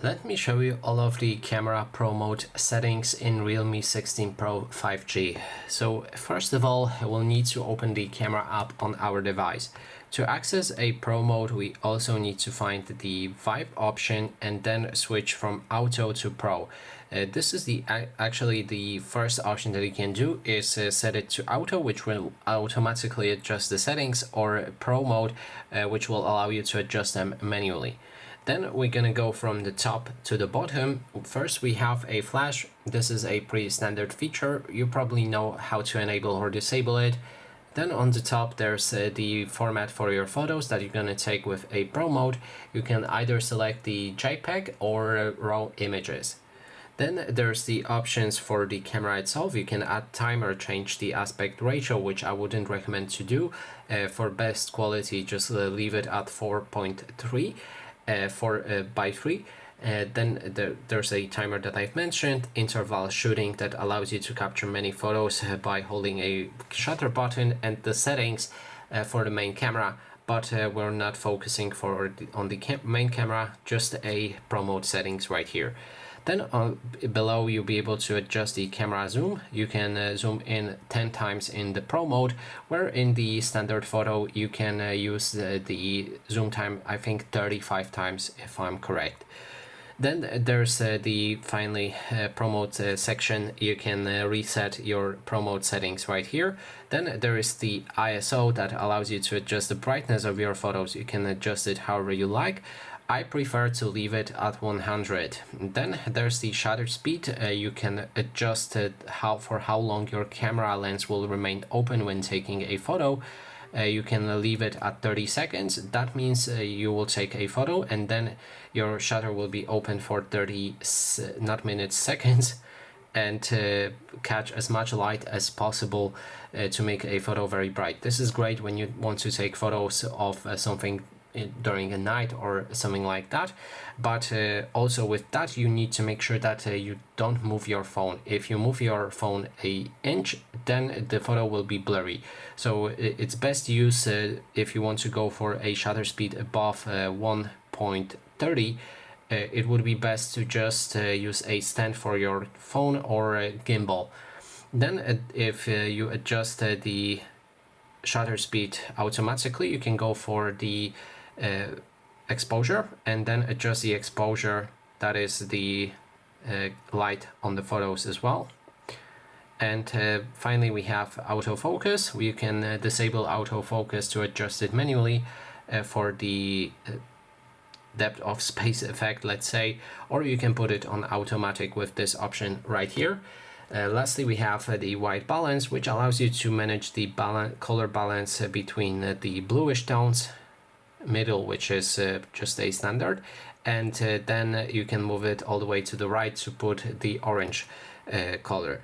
Let me show you all of the camera pro mode settings in Realme 16 Pro 5G. So first of all, we'll need to open the camera app on our device. To access a pro mode, we also need to find the vibe option and then switch from auto to pro. This is actually the first option that you can do is set it to auto, which will automatically adjust the settings, or pro mode, which will allow you to adjust them manually. Then we're gonna go from the top to the bottom. First we have a flash. This is a pretty standard feature. You probably know how to enable or disable it. Then on the top there's the format for your photos that you're gonna take with a pro mode. You can either select the JPEG or RAW images. Then there's the options for the camera itself. You can add time or change the aspect ratio, which I wouldn't recommend to do. For best quality, just leave it at 4.3. By 3. Then there's a timer that I've mentioned, interval shooting, that allows you to capture many photos by holding a shutter button, and the settings for the main camera, but we're not focusing on the main camera, just a pro mode settings right here. Then below you'll be able to adjust the camera zoom. You can zoom in 10 times in the pro mode, where in the standard photo you can use the zoom time, I think 35 times if I'm correct. Then there's the finally pro mode section. You can reset your pro mode settings right here. Then there is the ISO that allows you to adjust the brightness of your photos. You can adjust it however you like. I prefer to leave it at 100. Then there's the shutter speed. You can adjust for how long your camera lens will remain open when taking a photo. You can leave it at 30 seconds. That means you will take a photo and then your shutter will be open for 30, not minutes, seconds, and catch as much light as possible to make a photo very bright. This is great when you want to take photos of something during a night or something like that, but also with that you need to make sure that you don't move your phone. If you move your phone an inch, then the photo will be blurry. So it's best to use, if you want to go for a shutter speed above 1.30, it would be best to just use a stand for your phone or a gimbal. Then if you adjust the shutter speed automatically, you can go for the exposure and then adjust the exposure, that is the light on the photos as well. And finally we have autofocus. You can disable autofocus to adjust it manually for the depth of space effect, let's say, or you can put it on automatic with this option right here. Lastly, we have the white balance, which allows you to manage the color balance between the bluish tones, middle, which is just a standard, and then you can move it all the way to the right to put the orange color.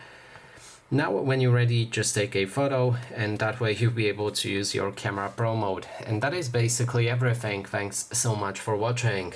Now when you're ready, just take a photo, and that way you'll be able to use your camera pro mode. And that is basically everything. Thanks so much for watching.